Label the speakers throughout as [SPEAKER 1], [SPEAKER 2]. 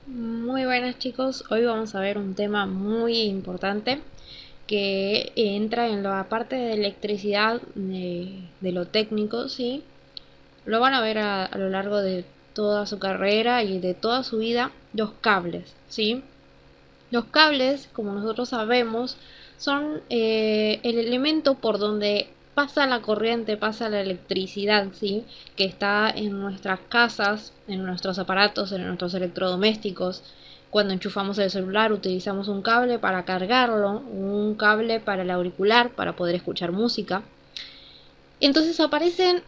[SPEAKER 1] Muy buenas chicos, hoy vamos a ver un tema muy importante que entra en la parte de electricidad de lo técnico, ¿sí? Lo van a ver a lo largo de toda su carrera y de toda su vida, los cables, ¿sí? Los cables, como nosotros sabemos, son el elemento por donde pasa la corriente, pasa la electricidad, ¿sí? Que está en nuestras casas, en nuestros aparatos, en nuestros electrodomésticos. Cuando enchufamos el celular utilizamos un cable para cargarlo, un cable para el auricular para poder escuchar música. Entonces aparecen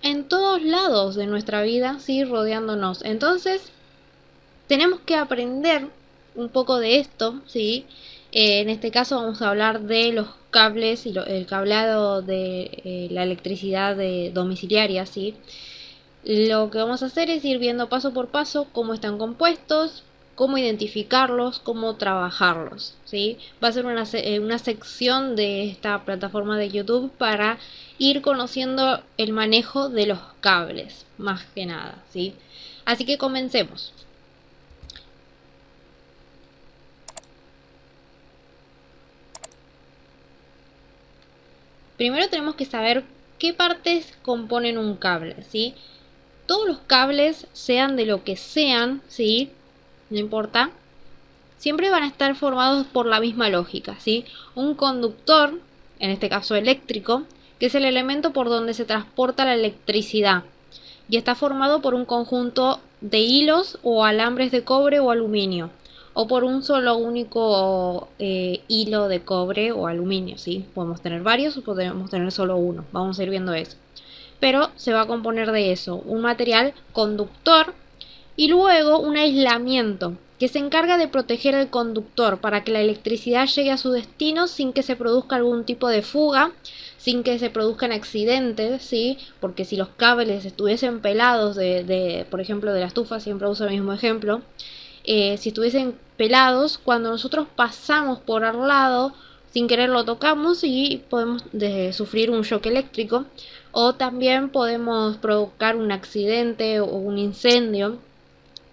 [SPEAKER 1] en todos lados de nuestra vida, ¿sí? Rodeándonos. Entonces tenemos que aprender un poco de esto, ¿sí? En este caso vamos a hablar de los cables y el cableado de la electricidad domiciliaria, ¿sí? Lo que vamos a hacer es ir viendo paso por paso cómo están compuestos, cómo identificarlos, cómo trabajarlos, ¿sí? Va a ser una sección de esta plataforma de YouTube para ir conociendo el manejo de los cables, más que nada, ¿sí? Así que comencemos. Primero tenemos que saber qué partes componen un cable, ¿sí? Todos los cables, sean de lo que sean, ¿sí? No importa, siempre van a estar formados por la misma lógica, ¿sí? Un conductor, en este caso eléctrico, que es el elemento por donde se transporta la electricidad, y está formado por un conjunto de hilos o alambres de cobre o aluminio, o por un solo único hilo de cobre o aluminio, ¿sí? Podemos tener varios o podemos tener solo uno, vamos a ir viendo eso. Pero se va a componer de eso, un material conductor y luego un aislamiento que se encarga de proteger al conductor para que la electricidad llegue a su destino sin que se produzca algún tipo de fuga, sin que se produzcan accidentes, ¿sí? Porque si los cables estuviesen pelados por ejemplo, de la estufa, siempre uso el mismo ejemplo, si estuviesen pelados, cuando nosotros pasamos por al lado, sin querer lo tocamos y podemos sufrir un shock eléctrico, o también podemos provocar un accidente o un incendio.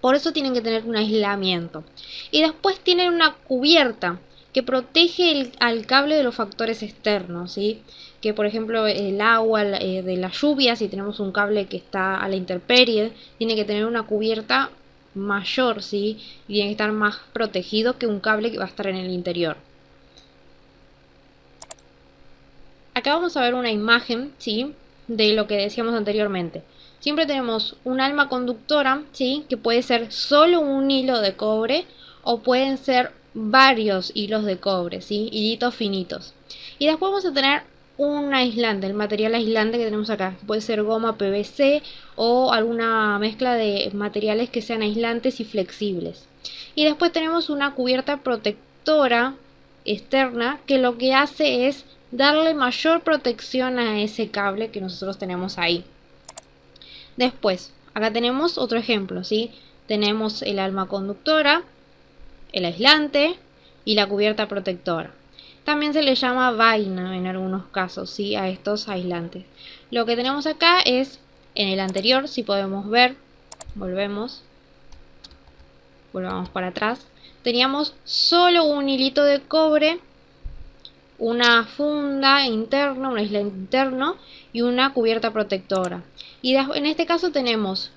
[SPEAKER 1] Por eso tienen que tener un aislamiento. Y después tienen una cubierta que protege al cable de los factores externos, ¿sí? Que por ejemplo el agua de la lluvia, si tenemos un cable que está a la intemperie, tiene que tener una cubierta mayor, ¿sí? Y tiene que estar más protegido que un cable que va a estar en el interior. Acá vamos a ver una imagen, ¿sí? De lo que decíamos anteriormente. Siempre tenemos un alma conductora, ¿sí? Que puede ser solo un hilo de cobre o pueden ser varios hilos de cobre, ¿sí? Hilitos finitos. Y después vamos a tener un aislante, el material aislante que tenemos acá. Puede ser goma PVC o alguna mezcla de materiales que sean aislantes y flexibles. Y después tenemos una cubierta protectora externa que lo que hace es darle mayor protección a ese cable que nosotros tenemos ahí. Después, acá tenemos otro ejemplo, ¿sí? Tenemos el alma conductora, el aislante y la cubierta protectora. También se le llama vaina en algunos casos, ¿sí? A estos aislantes. Lo que tenemos acá es, en el anterior, si podemos ver, volvamos para atrás, teníamos solo un hilito de cobre, una funda interna, un aislante interno y una cubierta protectora. Y en este caso tenemos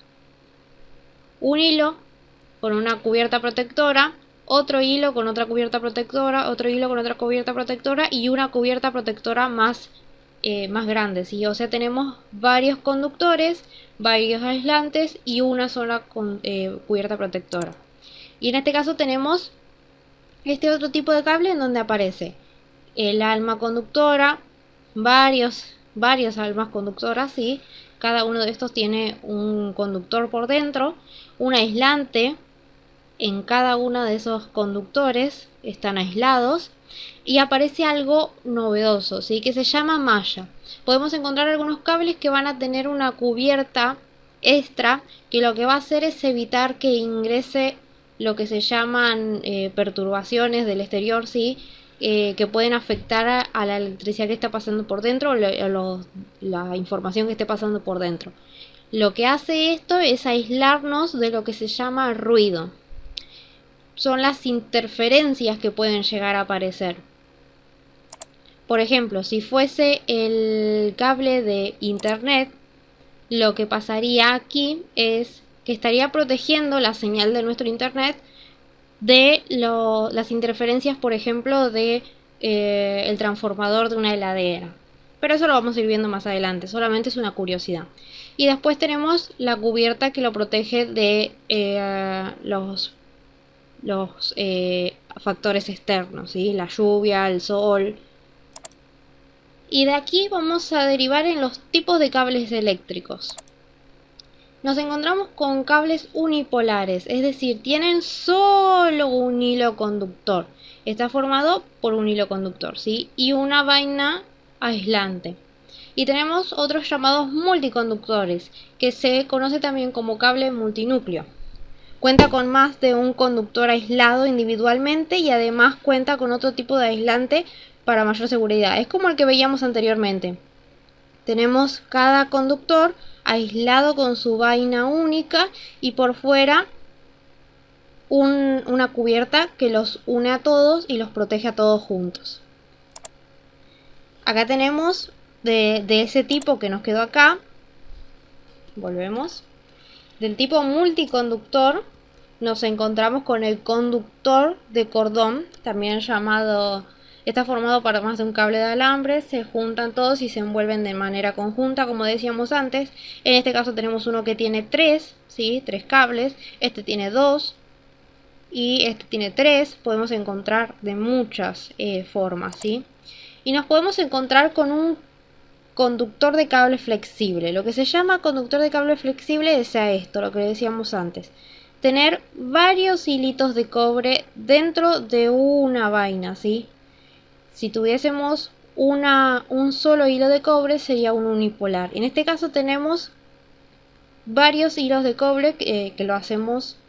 [SPEAKER 1] un hilo con una cubierta protectora, otro hilo con otra cubierta protectora, otro hilo con otra cubierta protectora y una cubierta protectora más grande, ¿sí? O sea, tenemos varios conductores, varios aislantes y una sola cubierta protectora. Y en este caso tenemos este otro tipo de cable en donde aparece el alma conductora, varias almas conductoras, ¿sí? Cada uno de estos tiene un conductor por dentro, un aislante en cada uno de esos conductores, están aislados, y aparece algo novedoso, ¿sí? Que se llama malla. Podemos encontrar algunos cables que van a tener una cubierta extra que lo que va a hacer es evitar que ingrese lo que se llaman perturbaciones del exterior, ¿sí? Que pueden afectar a la electricidad que está pasando por dentro o la información que esté pasando por dentro. Lo que hace esto es aislarnos de lo que se llama ruido. son las interferencias que pueden llegar a aparecer. Por ejemplo, si fuese el cable de internet, lo que pasaría aquí es que estaría protegiendo la señal de nuestro internet de las interferencias, por ejemplo, de el transformador de una heladera. Pero eso lo vamos a ir viendo más adelante, solamente es una curiosidad. Y después tenemos la cubierta que lo protege de los factores externos, ¿sí? La lluvia, el sol. Y de aquí vamos a derivar en los tipos de cables eléctricos. Nos encontramos con cables unipolares, es decir, tienen solo un hilo conductor. Está formado por un hilo conductor, ¿sí? Y una vaina aislante. Y tenemos otros llamados multiconductores, que se conoce también como cable multinúcleo. Cuenta con más de un conductor aislado individualmente y además cuenta con otro tipo de aislante para mayor seguridad. Es como el que veíamos anteriormente. Tenemos cada conductor aislado con su vaina única y por fuera una cubierta que los une a todos y los protege a todos juntos. Acá tenemos de ese tipo que nos quedó acá. Volvemos. Del tipo multiconductor nos encontramos con el conductor de cordón, también llamado, está formado por más de un cable de alambre, se juntan todos y se envuelven de manera conjunta, como decíamos antes. En este caso tenemos uno que tiene 3, ¿sí? 3 cables, este tiene 2 y este tiene 3, podemos encontrar de muchas formas, ¿sí? Y nos podemos encontrar con un conductor de cable flexible. Lo que se llama conductor de cable flexible es esto, lo que decíamos antes. Tener varios hilitos de cobre dentro de una vaina, ¿sí? Si tuviésemos un solo hilo de cobre sería un unipolar. En este caso tenemos varios hilos de cobre que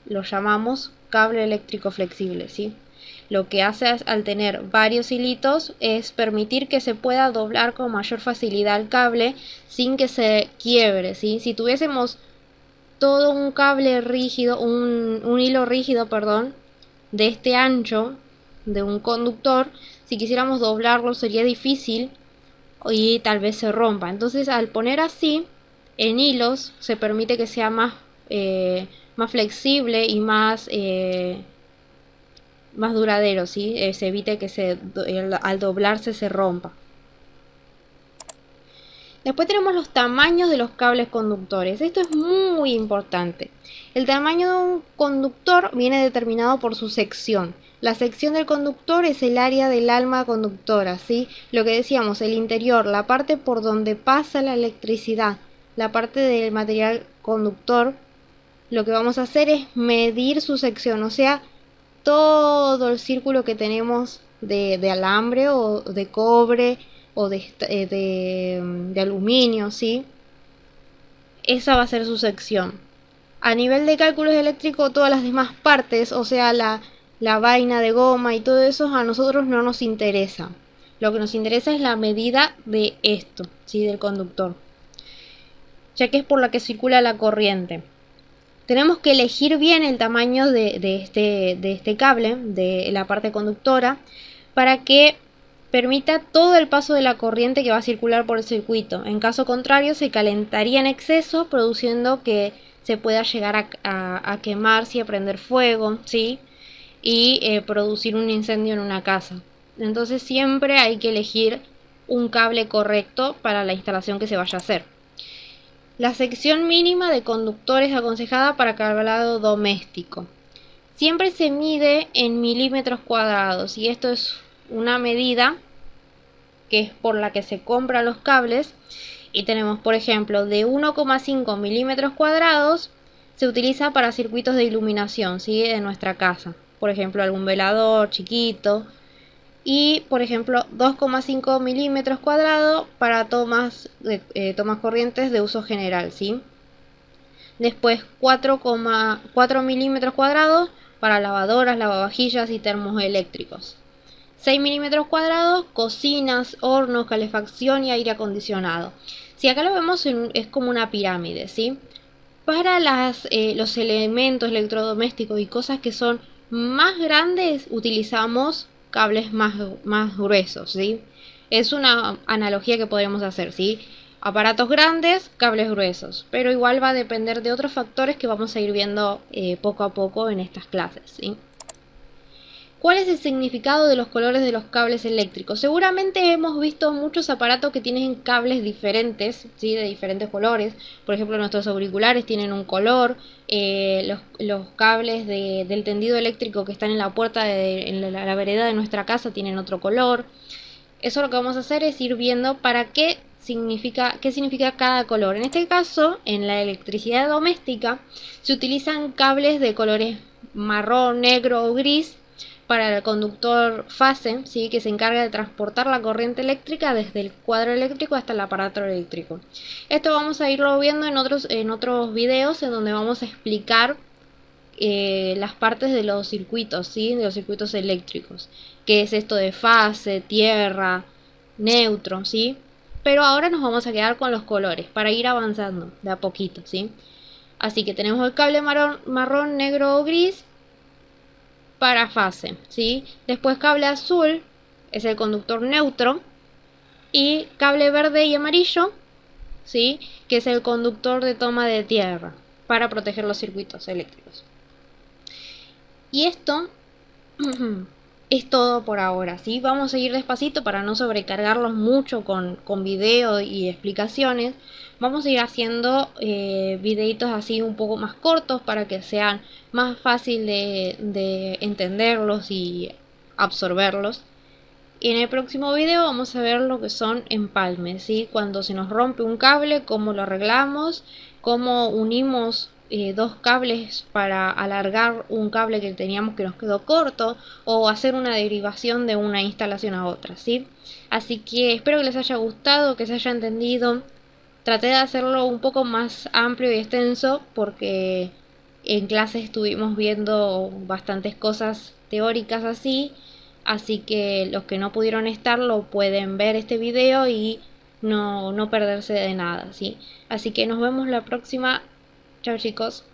[SPEAKER 1] lo llamamos cable eléctrico flexible, ¿sí? Lo que hace al tener varios hilitos es permitir que se pueda doblar con mayor facilidad el cable sin que se quiebre, ¿sí? Si tuviésemos todo un cable rígido, un hilo rígido, perdón, de este ancho de un conductor, si quisiéramos doblarlo sería difícil y tal vez se rompa. Entonces al poner así en hilos se permite que sea más flexible y más duradero, ¿sí? Se evite que al doblarse se rompa. Después tenemos los tamaños de los cables conductores. Esto es muy importante. El tamaño de un conductor viene determinado por su sección. La sección del conductor es el área del alma conductora, ¿sí? Lo que decíamos, el interior, la parte por donde pasa la electricidad, la parte del material conductor. Lo que vamos a hacer es medir su sección, o sea, todo el círculo que tenemos de alambre o de cobre o de aluminio, ¿sí? Esa va a ser su sección. A nivel de cálculos eléctricos, todas las demás partes, o sea, la vaina de goma y todo eso, a nosotros no nos interesa. Lo que nos interesa es la medida de esto, ¿sí? Del conductor, ya que es por la que circula la corriente. Tenemos que elegir bien el tamaño de este cable, de la parte conductora, para que permita todo el paso de la corriente que va a circular por el circuito. En caso contrario, se calentaría en exceso, produciendo que se pueda llegar a quemarse y a prender fuego, ¿sí? Y producir un incendio en una casa. Entonces siempre hay que elegir un cable correcto para la instalación que se vaya a hacer. La sección mínima de conductores aconsejada para cableado doméstico. Siempre se mide en milímetros cuadrados y esto es una medida que es por la que se compran los cables. Y tenemos, por ejemplo, de 1,5 milímetros cuadrados se utiliza para circuitos de iluminación, ¿sí? De nuestra casa. Por ejemplo, algún velador chiquito. Y por ejemplo 2,5 milímetros cuadrados para tomas corrientes de uso general, ¿sí? Después 4,4 milímetros cuadrados para lavadoras, lavavajillas y termos eléctricos. 6 milímetros cuadrados, cocinas, hornos, calefacción y aire acondicionado. Si acá lo vemos es como una pirámide, ¿sí? Para los elementos electrodomésticos y cosas que son más grandes utilizamos cables más gruesos, ¿sí? Es una analogía que podríamos hacer, ¿sí? Aparatos grandes, cables gruesos, pero igual va a depender de otros factores que vamos a ir viendo poco a poco en estas clases, ¿sí? ¿Cuál es el significado de los colores de los cables eléctricos? Seguramente hemos visto muchos aparatos que tienen cables diferentes, ¿sí? De diferentes colores. Por ejemplo, nuestros auriculares tienen un color, los cables del tendido eléctrico que están en la puerta en la vereda de nuestra casa tienen otro color. Eso lo que vamos a hacer es ir viendo qué significa cada color. En este caso, en la electricidad doméstica, se utilizan cables de colores marrón, negro o gris para el conductor fase, ¿sí? Que se encarga de transportar la corriente eléctrica desde el cuadro eléctrico hasta el aparato eléctrico. Esto vamos a irlo viendo en otros videos en donde vamos a explicar las partes de los circuitos, ¿sí? De los circuitos eléctricos. ¿Qué es esto de fase, tierra, neutro, ¿sí? Pero ahora nos vamos a quedar con los colores para ir avanzando de a poquito, ¿sí? Así que tenemos el cable marrón, negro o gris para fase, ¿sí? Después cable azul es el conductor neutro y cable verde y amarillo, ¿sí? Que es el conductor de toma de tierra para proteger los circuitos eléctricos. Y esto es todo por ahora, ¿sí? Vamos a ir despacito para no sobrecargarlos mucho con video y explicaciones. Vamos a ir haciendo videitos así un poco más cortos para que sean más fácil de entenderlos y absorberlos. Y en el próximo video vamos a ver lo que son empalmes, ¿sí? Cuando se nos rompe un cable, cómo lo arreglamos, cómo unimos dos cables para alargar un cable que teníamos que nos quedó corto, o hacer una derivación de una instalación a otra, ¿sí? Así que espero que les haya gustado, que se haya entendido. Traté de hacerlo un poco más amplio y extenso porque en clase estuvimos viendo bastantes cosas teóricas así que los que no pudieron estar lo pueden ver este video y no perderse de nada, ¿sí? Así que nos vemos la próxima. Chao chicos.